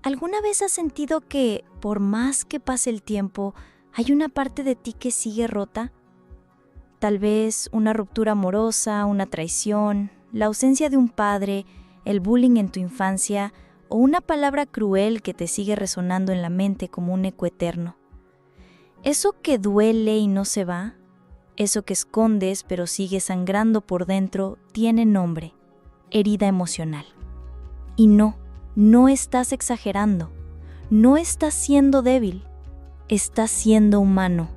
¿Alguna vez has sentido que, por más que pase el tiempo, hay una parte de ti que sigue rota? Tal vez una ruptura amorosa, una traición, la ausencia de un padre, el bullying en tu infancia o una palabra cruel que te sigue resonando en la mente como un eco eterno. Eso que duele y no se va, eso que escondes pero sigue sangrando por dentro, tiene nombre: herida emocional. Y no estás exagerando, no estás siendo débil, estás siendo humano.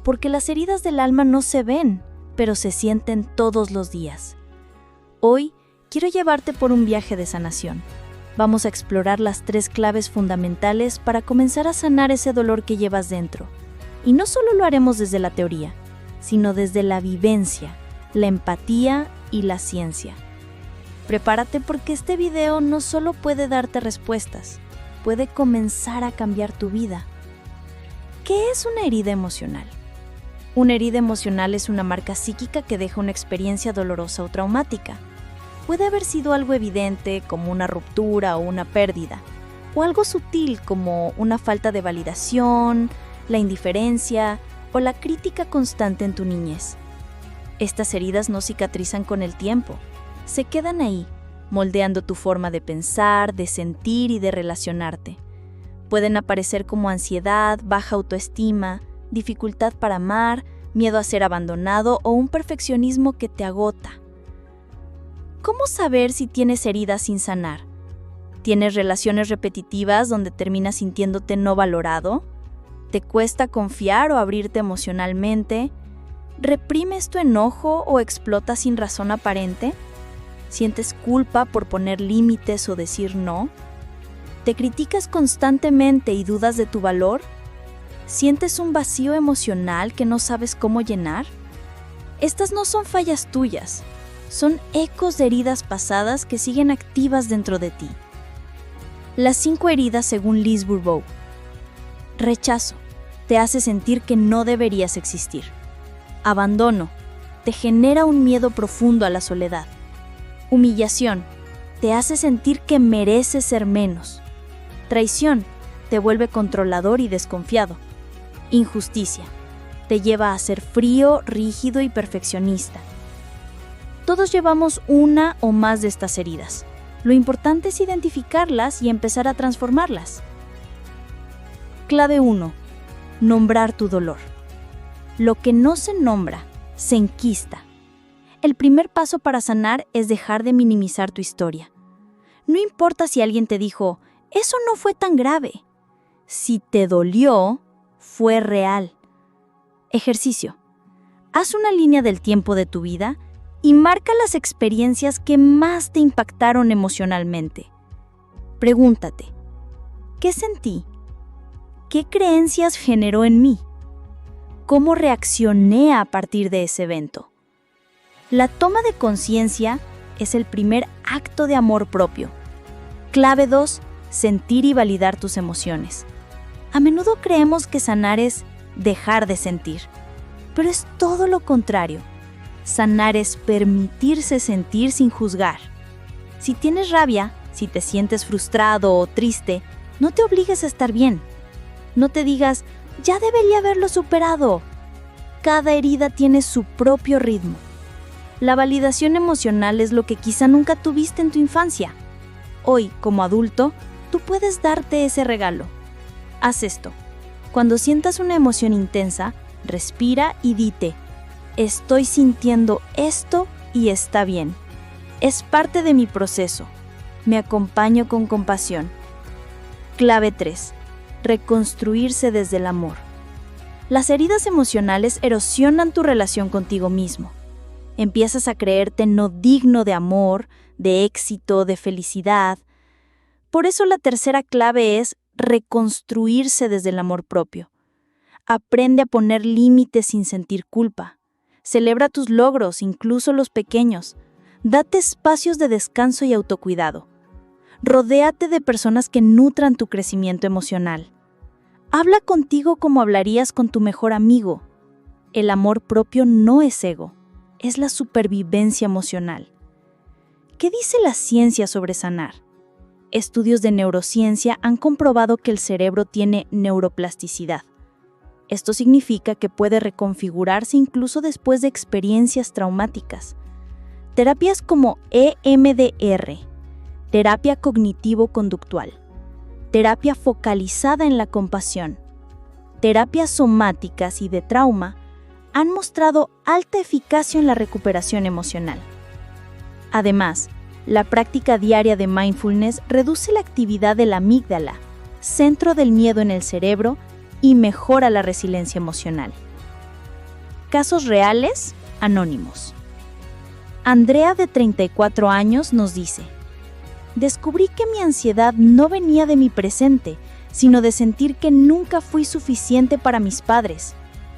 Porque las heridas del alma no se ven, pero se sienten todos los días. Hoy quiero llevarte por un viaje de sanación. Vamos a explorar las 3 claves fundamentales para comenzar a sanar ese dolor que llevas dentro. Y no solo lo haremos desde la teoría, sino desde la vivencia, la empatía y la ciencia. Prepárate porque este video no solo puede darte respuestas, puede comenzar a cambiar tu vida. ¿Qué es una herida emocional? Una herida emocional es una marca psíquica que deja una experiencia dolorosa o traumática. Puede haber sido algo evidente como una ruptura o una pérdida, o algo sutil como una falta de validación, la indiferencia o la crítica constante en tu niñez. Estas heridas no cicatrizan con el tiempo, se quedan ahí, moldeando tu forma de pensar, de sentir y de relacionarte. Pueden aparecer como ansiedad, baja autoestima, dificultad para amar, miedo a ser abandonado o un perfeccionismo que te agota. ¿Cómo saber si tienes heridas sin sanar? ¿Tienes relaciones repetitivas donde terminas sintiéndote no valorado? ¿Te cuesta confiar o abrirte emocionalmente? ¿Reprimes tu enojo o explotas sin razón aparente? ¿Sientes culpa por poner límites o decir no? ¿Te criticas constantemente y dudas de tu valor? ¿Sientes un vacío emocional que no sabes cómo llenar? Estas no son fallas tuyas, son ecos de heridas pasadas que siguen activas dentro de ti. Las 5 heridas según Liz Bourbeau. Rechazo, te hace sentir que no deberías existir. Abandono, te genera un miedo profundo a la soledad. Humillación, te hace sentir que mereces ser menos. Traición, te vuelve controlador y desconfiado. Injusticia, te lleva a ser frío, rígido y perfeccionista. Todos llevamos una o más de estas heridas. Lo importante es identificarlas y empezar a transformarlas. Clave 1. Nombrar tu dolor. Lo que no se nombra, se enquista. El primer paso para sanar es dejar de minimizar tu historia. No importa si alguien te dijo, eso no fue tan grave. Si te dolió, fue real. Ejercicio. Haz una línea del tiempo de tu vida y marca las experiencias que más te impactaron emocionalmente. Pregúntate, ¿qué sentí? ¿Qué creencias generó en mí? ¿Cómo reaccioné a partir de ese evento? La toma de conciencia es el primer acto de amor propio. Clave 2. Sentir y validar tus emociones. A menudo creemos que sanar es dejar de sentir, pero es todo lo contrario. Sanar es permitirse sentir sin juzgar. Si tienes rabia, si te sientes frustrado o triste, no te obligues a estar bien. No te digas, ya debería haberlo superado. Cada herida tiene su propio ritmo. La validación emocional es lo que quizá nunca tuviste en tu infancia. Hoy, como adulto, tú puedes darte ese regalo. Haz esto. Cuando sientas una emoción intensa, respira y dite, estoy sintiendo esto y está bien. Es parte de mi proceso. Me acompaño con compasión. Clave 3. Reconstruirse desde el amor. Las heridas emocionales erosionan tu relación contigo mismo. Empiezas a creerte no digno de amor, de éxito, de felicidad. Por eso la tercera clave es reconstruirse desde el amor propio. Aprende a poner límites sin sentir culpa. Celebra tus logros, incluso los pequeños. Date espacios de descanso y autocuidado. Rodéate de personas que nutran tu crecimiento emocional. Habla contigo como hablarías con tu mejor amigo. El amor propio no es ego, es la supervivencia emocional. ¿Qué dice la ciencia sobre sanar? Estudios de neurociencia han comprobado que el cerebro tiene neuroplasticidad. Esto significa que puede reconfigurarse incluso después de experiencias traumáticas. Terapias como EMDR, terapia cognitivo-conductual, terapia focalizada en la compasión, terapias somáticas y de trauma han mostrado alta eficacia en la recuperación emocional. Además, la práctica diaria de mindfulness reduce la actividad de la amígdala, centro del miedo en el cerebro, y mejora la resiliencia emocional. Casos reales, anónimos. Andrea, de 34 años, nos dice: descubrí que mi ansiedad no venía de mi presente, sino de sentir que nunca fui suficiente para mis padres.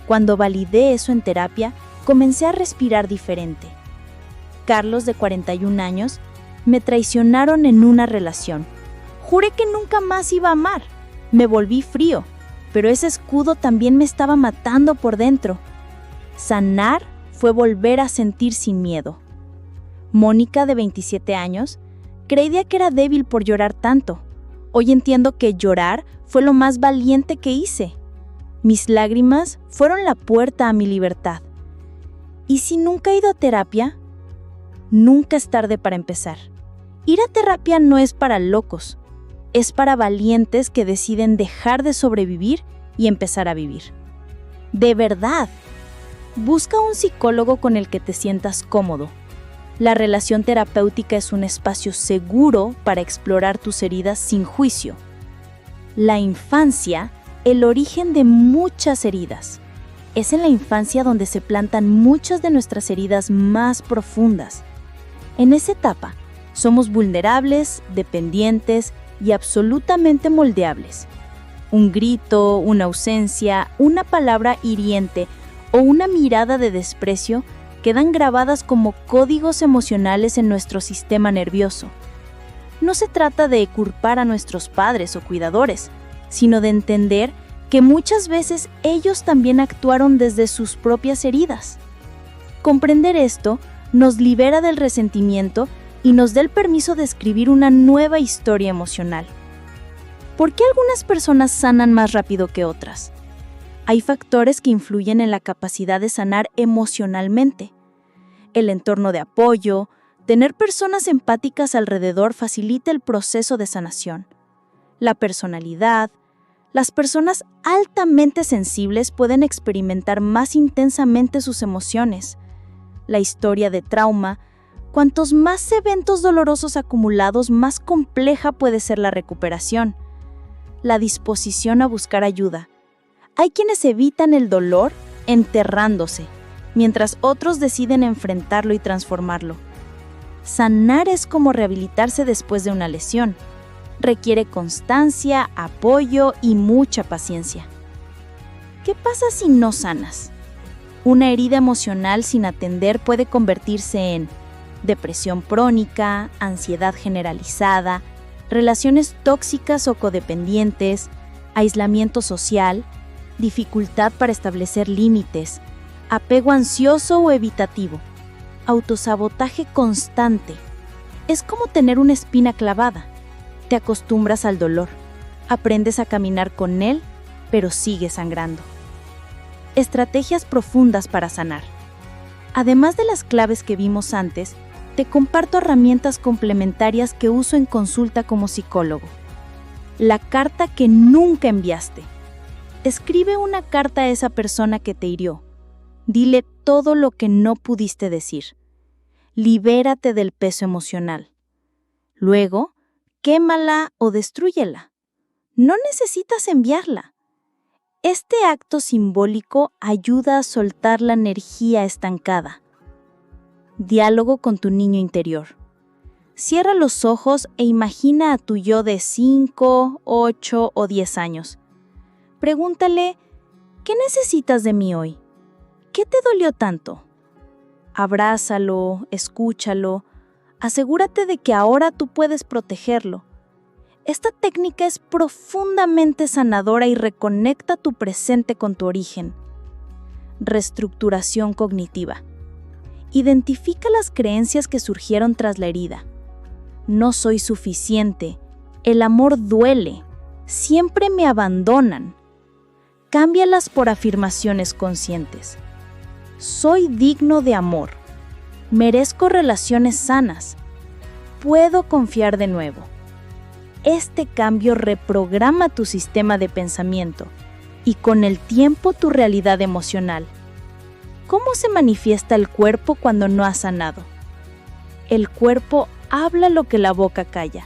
Cuando validé eso en terapia, comencé a respirar diferente. Carlos, de 41 años, me traicionaron en una relación. Juré que nunca más iba a amar. Me volví frío, pero ese escudo también me estaba matando por dentro. Sanar fue volver a sentir sin miedo. Mónica, de 27 años, creía que era débil por llorar tanto. Hoy entiendo que llorar fue lo más valiente que hice. Mis lágrimas fueron la puerta a mi libertad. ¿Y si nunca he ido a terapia? Nunca es tarde para empezar. Ir a terapia no es para locos. Es para valientes que deciden dejar de sobrevivir y empezar a vivir. De verdad, busca un psicólogo con el que te sientas cómodo. La relación terapéutica es un espacio seguro para explorar tus heridas sin juicio. La infancia, el origen de muchas heridas. Es en la infancia donde se plantan muchas de nuestras heridas más profundas. En esa etapa, somos vulnerables, dependientes y absolutamente moldeables. Un grito, una ausencia, una palabra hiriente o una mirada de desprecio quedan grabadas como códigos emocionales en nuestro sistema nervioso. No se trata de culpar a nuestros padres o cuidadores, sino de entender que muchas veces ellos también actuaron desde sus propias heridas. Comprender esto nos libera del resentimiento y nos da el permiso de escribir una nueva historia emocional. ¿Por qué algunas personas sanan más rápido que otras? Hay factores que influyen en la capacidad de sanar emocionalmente. El entorno de apoyo, tener personas empáticas alrededor facilita el proceso de sanación. La personalidad. Las personas altamente sensibles pueden experimentar más intensamente sus emociones. La historia de trauma. Cuantos más eventos dolorosos acumulados, más compleja puede ser la recuperación. La disposición a buscar ayuda. Hay quienes evitan el dolor enterrándose, mientras otros deciden enfrentarlo y transformarlo. Sanar es como rehabilitarse después de una lesión. Requiere constancia, apoyo y mucha paciencia. ¿Qué pasa si no sanas? Una herida emocional sin atender puede convertirse en depresión crónica, ansiedad generalizada, relaciones tóxicas o codependientes, aislamiento social, dificultad para establecer límites, apego ansioso o evitativo, autosabotaje constante. Es como tener una espina clavada. Te acostumbras al dolor, aprendes a caminar con él, pero sigues sangrando. Estrategias profundas para sanar. Además de las claves que vimos antes, te comparto herramientas complementarias que uso en consulta como psicólogo. La carta que nunca enviaste. Escribe una carta a esa persona que te hirió. Dile todo lo que no pudiste decir. Libérate del peso emocional. Luego, quémala o destrúyela. No necesitas enviarla. Este acto simbólico ayuda a soltar la energía estancada. Diálogo con tu niño interior. Cierra los ojos e imagina a tu yo de 5, 8 o 10 años. Pregúntale, ¿qué necesitas de mí hoy? ¿Qué te dolió tanto? Abrázalo, escúchalo. Asegúrate de que ahora tú puedes protegerlo. Esta técnica es profundamente sanadora y reconecta tu presente con tu origen. Reestructuración cognitiva. Identifica las creencias que surgieron tras la herida. No soy suficiente, El amor duele. Siempre me abandonan. Cámbialas por afirmaciones conscientes. Soy digno de amor. Merezco relaciones sanas. Puedo confiar de nuevo. Este cambio reprograma tu sistema de pensamiento y con el tiempo tu realidad emocional. ¿Cómo se manifiesta el cuerpo cuando no has sanado? El cuerpo habla lo que la boca calla.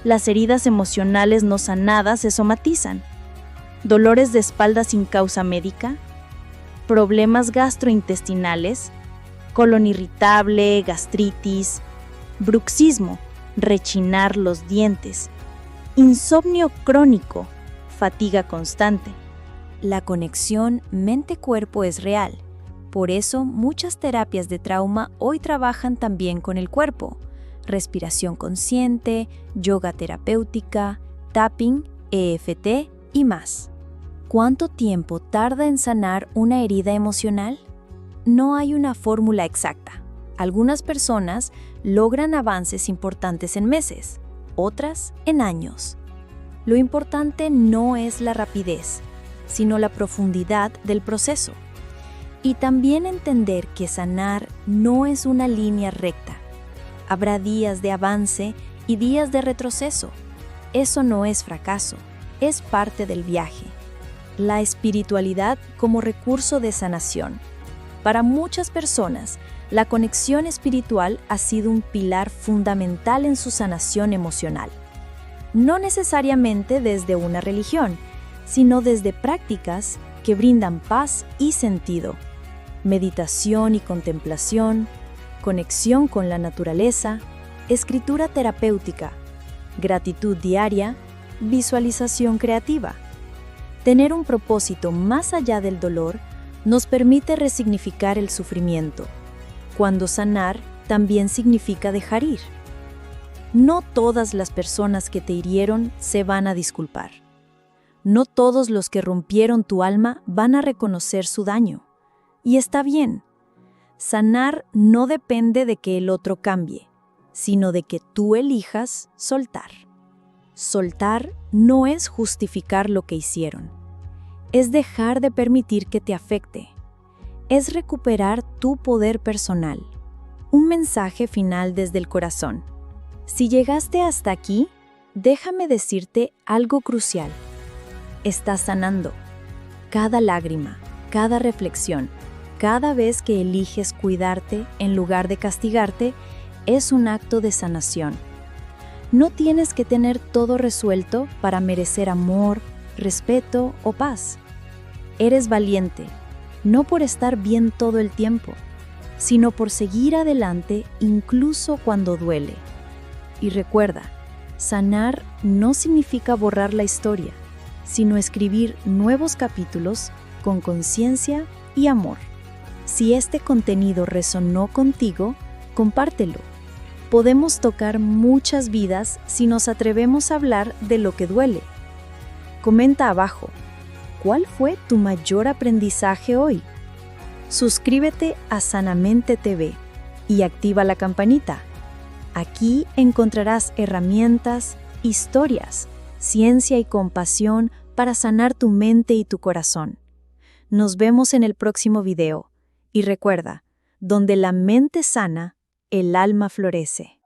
Las heridas emocionales no sanadas se somatizan. Dolores de espalda sin causa médica, problemas gastrointestinales, colon irritable, gastritis, bruxismo, rechinar los dientes, insomnio crónico, fatiga constante. La conexión mente-cuerpo es real. Por eso, muchas terapias de trauma hoy trabajan también con el cuerpo. Respiración consciente, yoga terapéutica, tapping, EFT y más. ¿Cuánto tiempo tarda en sanar una herida emocional? No hay una fórmula exacta. Algunas personas logran avances importantes en meses, otras en años. Lo importante no es la rapidez, sino la profundidad del proceso. Y también entender que sanar no es una línea recta. Habrá días de avance y días de retroceso. Eso no es fracaso, es parte del viaje. La espiritualidad como recurso de sanación. Para muchas personas, la conexión espiritual ha sido un pilar fundamental en su sanación emocional. No necesariamente desde una religión, sino desde prácticas que brindan paz y sentido. Meditación y contemplación, conexión con la naturaleza, escritura terapéutica, gratitud diaria, visualización creativa. Tener un propósito más allá del dolor nos permite resignificar el sufrimiento, cuando sanar también significa dejar ir. No todas las personas que te hirieron se van a disculpar. No todos los que rompieron tu alma van a reconocer su daño. Y está bien. Sanar no depende de que el otro cambie, sino de que tú elijas soltar. Soltar no es justificar lo que hicieron. Es dejar de permitir que te afecte. Es recuperar tu poder personal. Un mensaje final desde el corazón. Si llegaste hasta aquí, déjame decirte algo crucial. Estás sanando. Cada lágrima, cada reflexión, cada vez que eliges cuidarte en lugar de castigarte, es un acto de sanación. No tienes que tener todo resuelto para merecer amor, respeto o paz. Eres valiente, no por estar bien todo el tiempo, sino por seguir adelante incluso cuando duele. Y recuerda, sanar no significa borrar la historia, sino escribir nuevos capítulos con conciencia y amor. Si este contenido resonó contigo, compártelo. Podemos tocar muchas vidas si nos atrevemos a hablar de lo que duele. Comenta abajo, ¿cuál fue tu mayor aprendizaje hoy? Suscríbete a Sanamente TV y activa la campanita. Aquí encontrarás herramientas, historias, ciencia y compasión para sanar tu mente y tu corazón. Nos vemos en el próximo video. Y recuerda, donde la mente sana, el alma florece.